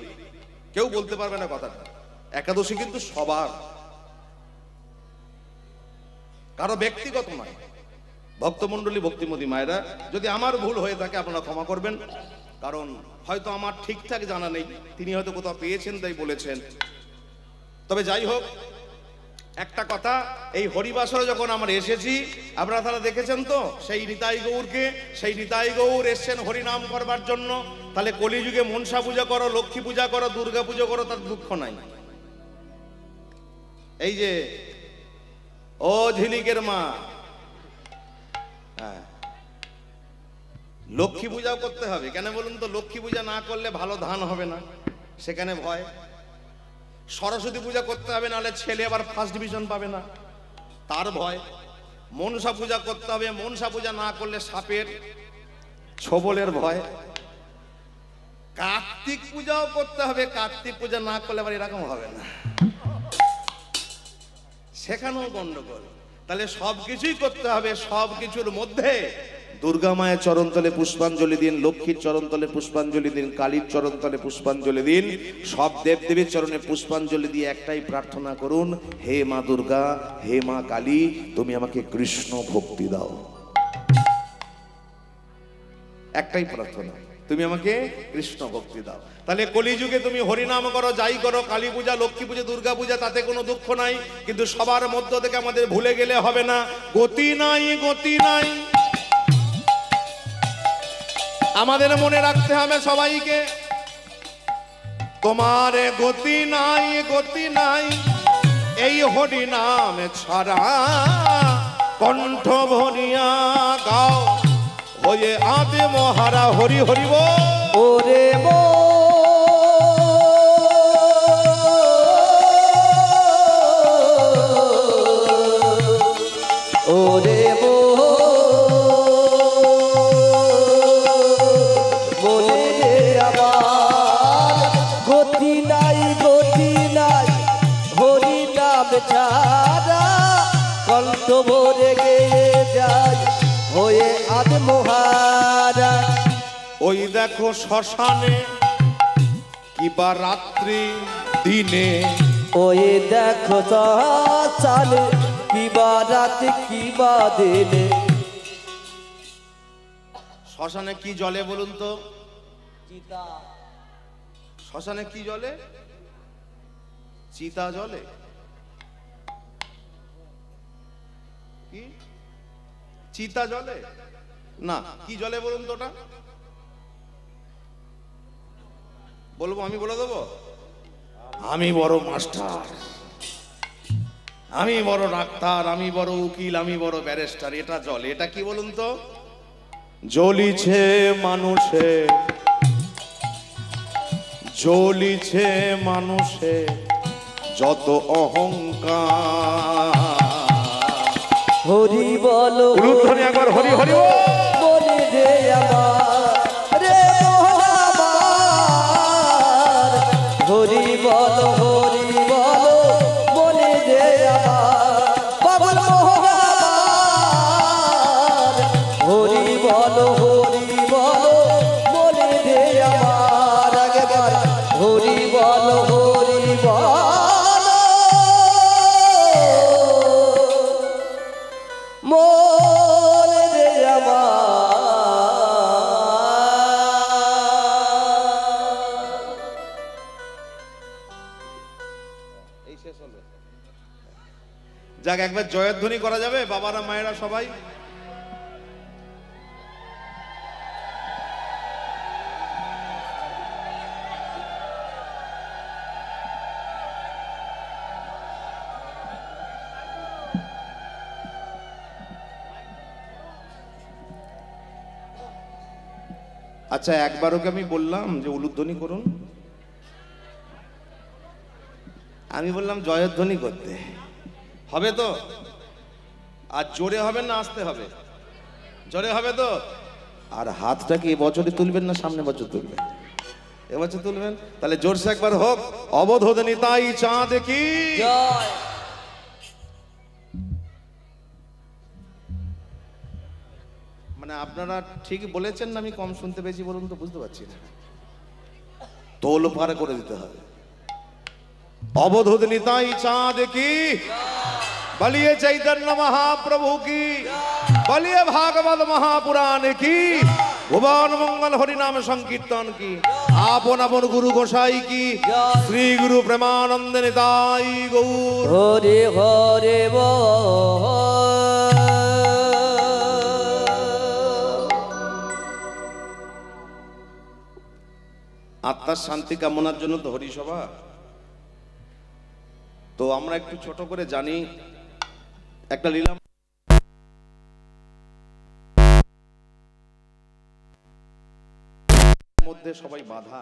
কেউ বলতে পারবে না কথাটা। একাদশী কিন্তু সবার, কারো ব্যক্তিগত নয়। ভক্তমণ্ডলী, ভক্তিমতী মায়েরা, যদি আমার ভুল হয়ে থাকে আপনারা ক্ষমা করবেন, কারণ হয়তো আমার ঠিকঠাক জানা নেই, তিনি হয়তো কোথাও পেয়েছেন তাই বলেছেন। তবে যাই হোক, একটা কথা, এই হরিবাসরে যখন আমরা এসেছি, আপনারা তারা দেখেছেন তো সেই নিতাই গৌরকে, সেই নিতাই গৌর এসছেন হরিনাম করবার জন্য। তাহলে কলিযুগে মনসা পূজা করো, লক্ষ্মী পূজা করো, দুর্গা পুজো করো, তার দুঃখ নাই। এই যে ও ঝিলিকের মা, হ্যাঁ, লক্ষ্মী পূজাও করতে হবে। কেন বলুন তো? লক্ষ্মী পূজা না করলে ভালো ধান হবে না, সেখানে ভয়। সরস্বতী পূজা করতে হবে, নাহলে ছেলে আবার ফার্স্ট ডিভিশন পাবে না, তার ভয়। মনসা পূজা করতে হবে, মনসা পূজা না করলে সাপের ছোবলের ভয়। কার্তিক পূজাও করতে হবে, কার্তিক পূজা না করলে আবার এরকম হবে না, সেখানেও গন্ডগোল। তাহলে সবকিছুই করতে হবে। সবকিছুর মধ্যে দুর্গা মায়ের চরণতলে পুষ্পাঞ্জলি দিন, লক্ষ্মীর চরণতলে পুষ্পাঞ্জলি দিন, কালীর চরণতলে পুষ্পাঞ্জলি দিন, সব দেবদেবীর চরণে পুষ্পাঞ্জলি দিয়ে একটাই প্রার্থনা করুন, হে মা দুর্গা, হে মা কালী, তুমি আমাকে কৃষ্ণ ভক্তি দাও। একটাই প্রার্থনা, তুমি আমাকে কৃষ্ণ ভক্তি দাও। তাহলে কলিযুগে তুমি হরিনাম করো, যাই করো, কালী পূজা, লক্ষ্মী পূজা, দুর্গা পূজা, তাতে কোনো দুঃখ নাই। কিন্তু সবার মধ্য থেকে আমাদের ভুলে গেলে হবে না, গতি নাই, গতি নাই। আমাদের মনে রাখতে হবে সবাইকে, তোমার গতি নাই, গতি নাই, এই হরিনাম ছাড়া কণ্ঠ ভরিয়া গাও, হয়ে আদে মহারা হরি হরি বল। ওরে ওরে মনে রে আমার, গতি নাই, গতি নাই, হরি নাম ছাড়া কণ্ঠ ভরে গেয়ে যায়, হয়ে আদ মহারা। ওই দেখো শ্মশানে কিবা রাত্রি দিনে, ওই দেখো চালে কিবা রাতে কিবা দিনে। শ্মশানে কি জলে বলুন তো? শ্মশানে কি জলে? চিতা জলে। কি চিতা জলে না, কি জলে বলুন তো? ওটা বলবো, আমি বলে দেবো। আমি বড় মাস্টার, আমি বড় ডাক্তার, আমি বড় উকিল, আমি বড় ব্যারিস্টার, এটা জলে। এটা কি বলুন তো? জ্বলিছে মানুষে, জ্বলিছে মানুষে যত অহংকার। হরি বল, একবার হরি হরি বল। মনে রে আমার, রে আমার, হরি বল, হরি বল, মনে রে আমার, বাবল মোহন, হরি বল, হরি বল, মনে রে আমার, আগেবার হরি বল, হরি বল। মনে রে আমার, যাক, একবার জয়ধ্বনি করা যাবে বাবারা মায়েরা সবাই? আচ্ছা, একবার ওকে আমি বললাম যে উলুধ্বনি করুন, আমি বললাম জয়ধ্বনি করতে হবে তো? আর জোরে হবে না আস্তে হবে? জোরে হবে তো? আর হাতটা কি এবছরে তুলবেন না সামনে বছর তুলবেন? এবছর তুলবেন। তাহলে জোরসে একবার হোক, অবধূত নিতাই চাঁদ কি জয়। মানে আপনারা ঠিক বলেছেন না আমি কম শুনতে পেয়েছি বলুন তো? বুঝতে পারছি না। তোল পার করে দিতে হবে। অবধূত নিতাই চাঁদ কি, বলিয়ে চৈতন্য মহাপ্রভু কি, বলিয়ে ভাগবত মহাপুরাণ কি, ভুবন মঙ্গল হরিনাম সংকীর্তন কি, আপন আপন গুরু গোসাই কি, শ্রী গুরু প্রেমানন্দ নিতাই গৌর হরে হরে আত্মার শান্তি কামনার জন্য তো হরিসভা। তো আমরা একটু ছোট করে জানি একটা লীলা মধ্যে সবাই বাধা।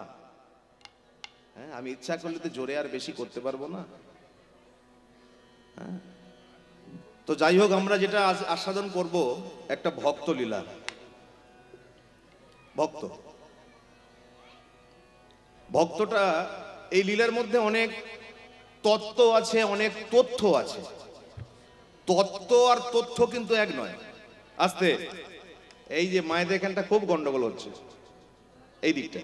হ্যাঁ, আমি ইচ্ছা করলে তো জোরে আর বেশি করতে পারবো না। হ্যাঁ, তো যাই হোক, আমরা যেটা আস্বাদন করব একটা ভক্ত লীলা। ভক্তটা এই লীলার মধ্যে অনেক তত্ত্ব আছে, অনেক তথ্য আছে। তত্ত্ব আর তথ্য কিন্তু এক নয়। আস্তে, এই যে মায়েদের এখানটা খুব গন্ডগোল হচ্ছে এই দিকটা।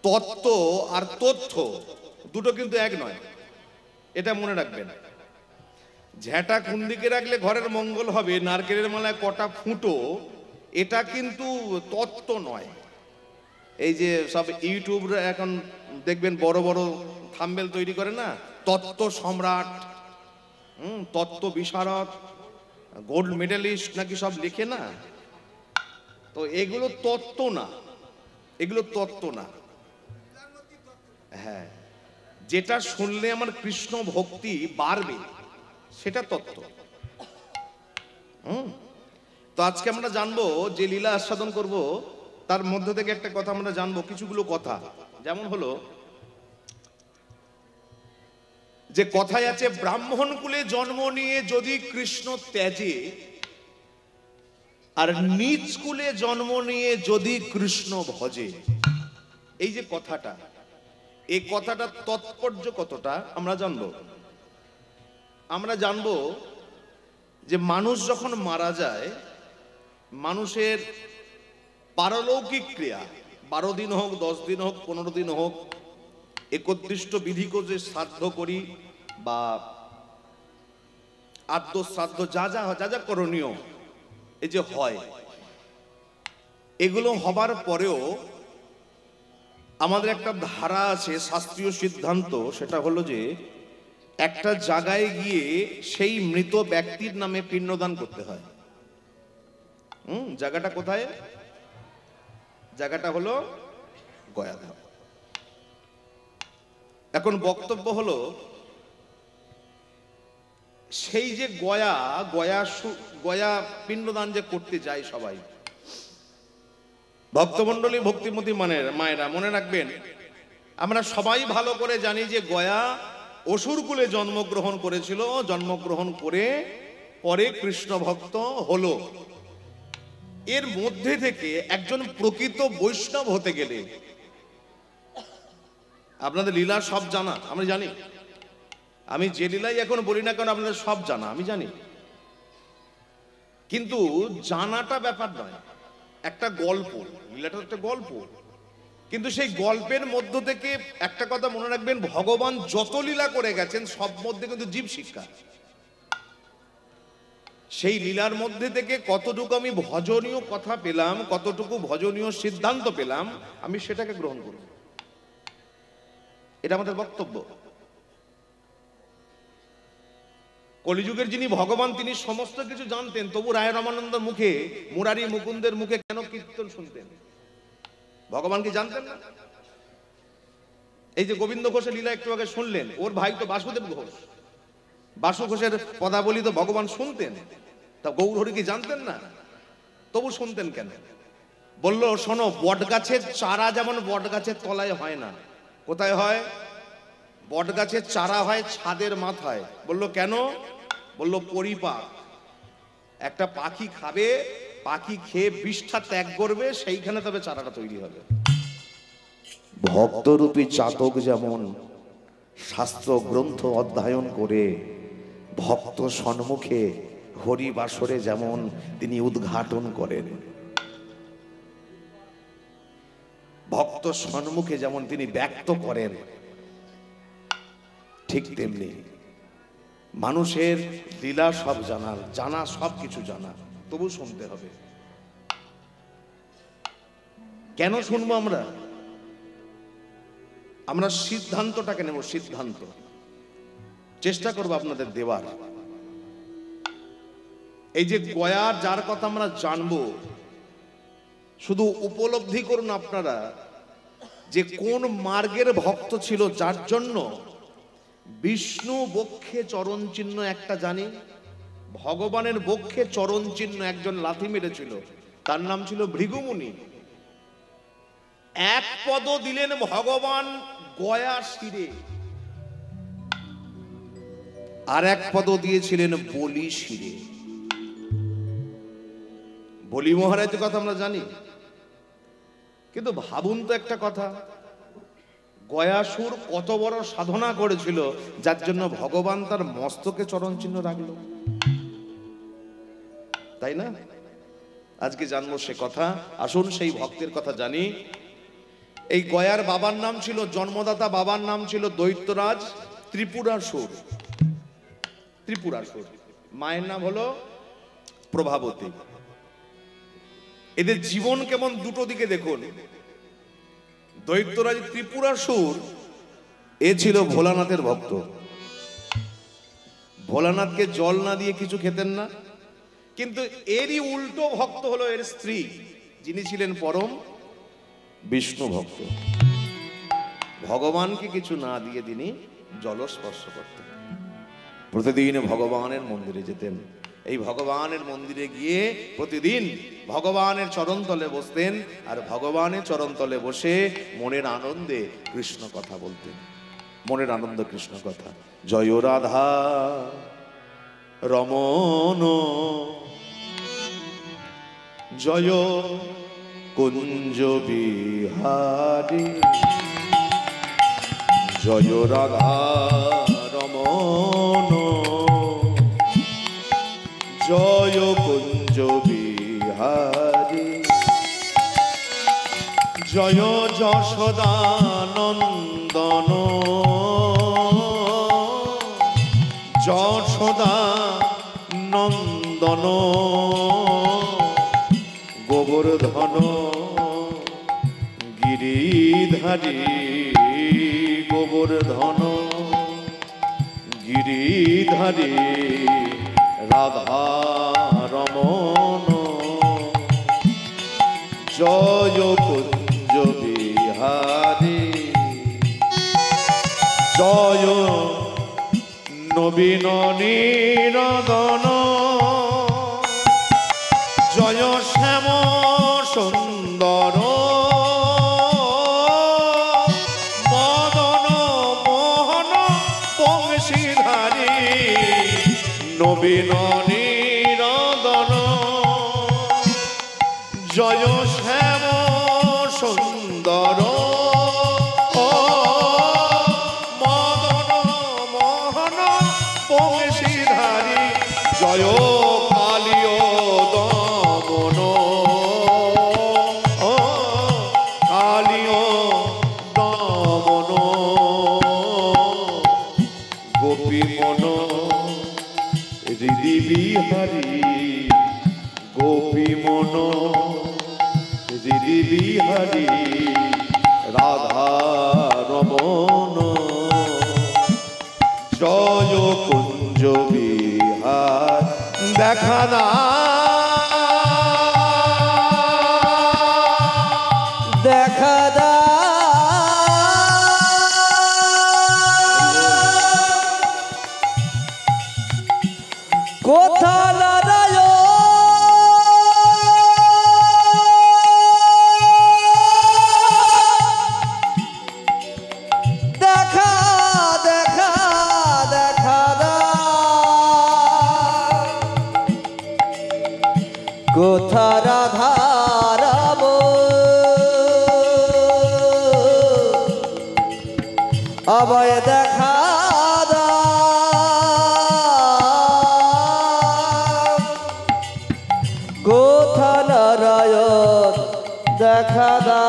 তত্ত্ব আর তথ্য দুটো কিন্তু এক নয়, এটা মনে রাখবেন। ঝ্যাঁটা কোন দিকে রাখলে ঘরের মঙ্গল হবে, নারকেলের মালায় কটা ফুটো, এটা কিন্তু তত্ত্ব নয়। এই যে সব ইউটিউবরা এখন দেখবেন বড় বড় থাম্বনেল তৈরি করে না, তত্ত্ব সম্রাট, তত্ত্ব বিশারদ, গোল্ড মেডেলিস্ট নাকি সব লিখে না। তো এগুলো তত্ত্ব না, এগুলো তত্ত্ব না। হ্যাঁ, যেটা শুনলে আমার কৃষ্ণ ভক্তি বাড়বে সেটা তত্ত্ব। তো আজকে আমরা জানবো, যে লীলা আস্বাদন করব তার মধ্য থেকে একটা কথা আমরা জানবো, কিছুগুলো কথা। যেমন হলো যে কথায় আছে, ব্রাহ্মণ কুলে জন্ম নিয়ে যদি কৃষ্ণ ত্যাজে, আর নিজ কুলে জন্ম নিয়ে যদি কৃষ্ণ ভজে। এই যে কথাটা, এই কথাটা তাৎপর্য কতটা আমরা জানবো। আমরা জানবো যে মানুষ যখন মারা যায়, মানুষের পারলৌকিক ক্রিয়া 12 দিন হোক, 10 দিন হোক, 15 দিন হোক, একত্রিষ্ট বিধিক যে শ্রাদ্ধ করি বা আদ্য শ্রাদ্ধ যা যা করণীয় এই যে হয়, এগুলো হবার পরেও আমাদের একটা ধারা আছে, শাস্ত্রীয় সিদ্ধান্ত। সেটা হলো যে একটা জায়গায় গিয়ে সেই মৃত ব্যক্তির নামে পিণ্ডদান করতে হয়। জায়গাটা কোথায়? জায়গাটা হলো গয়াধাম। এখন বক্তব্য হলো, সেই যে গয়া পিণ্ডদান যে করতে যায় সবাই, ভক্তমণ্ডলী ভক্তিমতী মায়েরা মনে রাখবেন, আমরা সবাই ভালো করে জানি যে গয়া অসুরকুলে জন্মগ্রহণ করেছিল, জন্মগ্রহণ করে পরে কৃষ্ণ ভক্ত হলো। এর মধ্যে থেকে একজন প্রকৃত বৈষ্ণব হতে গেলে, আপনাদের লীলা সব জানা, আমরা জানি। আমি যে লীলাই এখন বলি না কেন, আপনাদের সব জানা, আমি জানি। কিন্তু জানাটা ব্যাপার নয়, একটা গল্প, লীলাটা একটা গল্প। কিন্তু সেই গল্পের মধ্য থেকে একটা কথা মনে রাখবেন, ভগবান যত লীলা করে গেছেন সব মধ্যে কিন্তু জীব শিক্ষা। সেই লীলার মধ্যে থেকে কতটুকু আমি ভজনীয় কথা পেলাম, কতটুকু ভজনীয় সিদ্ধান্ত পেলাম, আমি সেটাকে গ্রহণ করব। এটা আমাদের বক্তব্য। কলিযুগের যিনি ভগবান তিনি সমস্ত কিছু জানতেন, তবু রায় রামানন্দের মুখে, মুরারি মুকুন্দের মুখে কেন কীর্তন শুনতেন? ভগবান কি জানতেন না? এই যে গোবিন্দ ঘোষের লীলা একটু আগে শুনলেন, ওর ভাই তো বাসুদেব ঘোষ, বাসু ঘোষের পদাবলী তো ভগবান শুনতেন, তা গৌরহরি কি জানতেন না? তবু শুনতেন কেন? বলল শোনো, বট গাছের চারা যেমন বট গাছের তলায় হয় না, কোথায় হয়? বট গাছের চারা হয় ছাদের মাথায়। বলল কেন? বলল পরিপাক, একটা পাখি খাবে, পাখি খেয়ে বিষটা ত্যাগ করবে, সেইখানে তবে চারাটা তৈরি হবে। ভক্তরূপী চাতক যেমন শাস্ত্র গ্রন্থ অধ্যয়ন করে ভক্ত সম্মুখে হরি বাসরে যেমন তিনি উদ্ঘাটন করেন, ভক্ত সম্মুখে যেমন তিনি ব্যক্ত করেন, ঠিক তেমনি মানুষের লীলা সব জানা সব কিছু জানা, তবু শুনতে হবে। কেন শুনবো আমরা? আমরা সিদ্ধান্তটাকে নেব, সিদ্ধান্ত চেষ্টা করবো আপনাদের দেওয়ার। এই যে গয়ার যার কথা আমরা জানবো, শুধু উপলব্ধি করুন আপনারা যে কোন মার্গের ভক্ত ছিল, যার জন্য বিষ্ণু বক্ষে চরণ চিহ্ন একটা জানি, ভগবানের বক্ষে চরণ চিহ্ন একজন লাথি মেরেছিল, তার নাম ছিল ভৃগুমুনি। এক পদ দিলেন ভগবান গয়া শিরে, আর এক পদ দিয়েছিলেন বলি শিরে। বলি মহারাজের কথা আমরা জানি, কিন্তু ভাবুন তো একটা কথা, গয়াসুর কত বড় সাধনা করেছিল, যার জন্য ভগবান তার মস্তকে চরণ চিহ্ন রাখলো, তাই না? আজকে জানবো সে কথা। আসুন সেই ভক্তের কথা জানি। এই গয়ার বাবার নাম ছিল, জন্মদাতা বাবার নাম ছিল দৈত্যরাজ ত্রিপুরাসুর। ত্রিপুরাসুর, মায়ের নাম হলো প্রভাবতী। এদের জীবন কেমন দুটো দিকে দেখুন। দৈত্যরাজ ত্রিপুরাসুর এ ছিল ভোলানাথের ভক্ত। ভোলানাথকে জল না দিয়ে কিছু খেতেন না, কিন্তু এরই উল্টো ভক্ত হলো এর স্ত্রী, যিনি ছিলেন পরম বিষ্ণু ভক্ত। ভগবানকে কিছু না দিয়ে তিনি জলস্পর্শ করতেন। প্রতিদিন ভগবানের মন্দিরে যেতেন, এই ভগবানের মন্দিরে গিয়ে প্রতিদিন ভগবানের চরণতলে বসতেন, আর ভগবানের চরণতলে বসে মনের আনন্দে কৃষ্ণ কথা বলতেন। মনের আনন্দ কৃষ্ণ কথা। জয় রাধা রমন জয় কুঞ্জ বিহারী, জয় রাধা রমন জয় কুঞ্জ বিহারী, জয় যশোদানন্দন যশোদানন্দন গোবর্ধন গিরিধারী, গোবর্ধন গিরিধারী রাধা রমন জয় কুঞ্জ বিহারী, জয় নবীন নিরদন, জয় শ্যাম সুন্দর মদন মোহন বংশীধারী, নবীন নিরদন, জয় শ্যাম সুন্দর মদন মোহন বংশীধারী, জয় কালীয় দমন কালীয় দমন গোপী মন হৃদি বিহারী, গোপী মন হৃদি বিহারী রাধা রমন জয় কুঞ্জ বিহারী। দেখা দেখা দা কোথা নারায় দেখা দেখা দেখা দা কোথা রাধা রাম আমায় দেখা দা কোথা নারায়ণ দেখা দা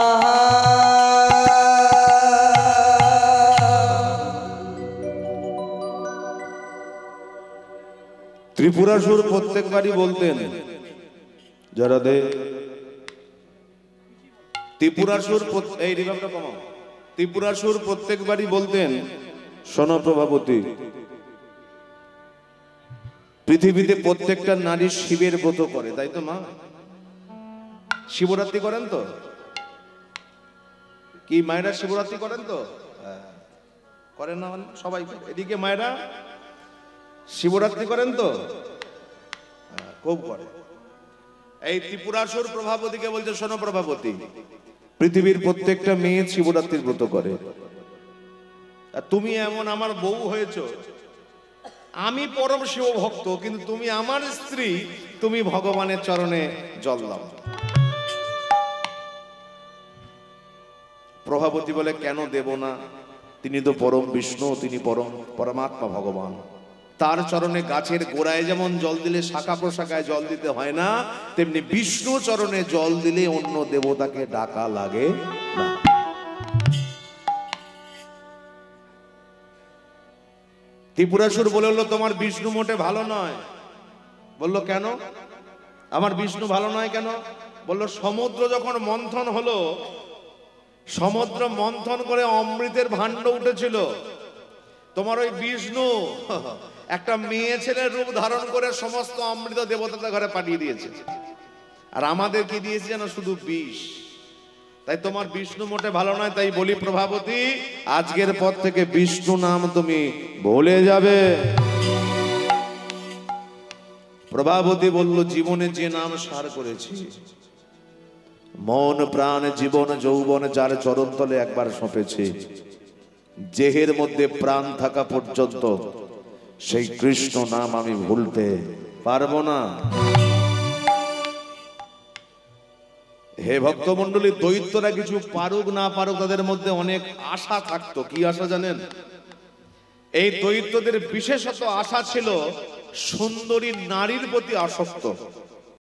ত্রিপুরাসুর প্রত্যেকবারই বলতেন, যারা দে ত্রিপুরাসুর এই রিভাবটা কমাও। ত্রিপুরাসুর প্রত্যেকবারই বলতেন, শোনো প্রভাবতী, পৃথিবীতে প্রত্যেকটা নারী শিবের ব্রত করে, তাই তো মা? শিবরাত্রি করেন তো? কি মায়েরা শিবরাত্রি করেন তো? করেন না? মানে সবাই এদিকে মায়েরা শিবরাত্রি করেন তো? খুব করে। এই ত্রিপুরাসুর প্রভাবতীকে বলছে, শোনো প্রভাবতী, পৃথিবীর প্রত্যেকটা মেয়ে শিবরাত্রির ব্রত করে, আর তুমি এমন আমার বউ হয়েছো, আমি পরম শিব ভক্ত, কিন্তু তুমি আমার স্ত্রী, তুমি ভগবানের চরণে জল দাও। প্রভাবতী বলে, কেন দেব না? তিনি তো পরম বিষ্ণু, তিনি পরমাত্মা ভগবান। তার চরণে গাছের গোড়ায় যেমন জল দিলে শাখা প্রশাখায় জল দিতে হয় না, তেমনি বিষ্ণু চরণে জল দিলে অন্য দেবতাকে ডাকা লাগে না। ত্রিপুরাসুর বলে, তোমার বিষ্ণু মোটে ভালো নয়। বললো, কেন আমার বিষ্ণু ভালো নয় কেন? বললো, সমুদ্র যখন মন্থন হলো, সমুদ্র মন্থন করে অমৃতের ভাণ্ড উঠেছিল, তোমার ওই বিষ্ণু একটা মেয়ে ছেলের রূপ ধারণ করে সমস্ত অমৃত দেবতাদের ঘরে পাঠিয়ে দিয়েছে, আর আমাদের কি দিয়েছে যেন? শুধু বিষ। তাই তোমার বিষ্ণু মোটে ভালো নয়। তাই বলি প্রভাবতী, আজকের পর থেকে বিষ্ণু নাম তুমি ভুলে যাবে। প্রভাবতী বলল, জীবনে যে নাম সার করেছি, মন প্রাণ জীবন যৌবন যার চরণ তলে একবার সঁপেছে, দেহের মধ্যে প্রাণ থাকা পর্যন্ত সেই কৃষ্ণ নাম আমি ভুলতে পারবো না। হে ভক্তমণ্ডলী, দৈত্যরা কিছু পারুক না পারুক, তাদের মধ্যে অনেক আশা থাকতো। কি আশা জানেন? এই দৈত্যদের বিশেষত আশা ছিল সুন্দরী নারীর প্রতি আসক্ত।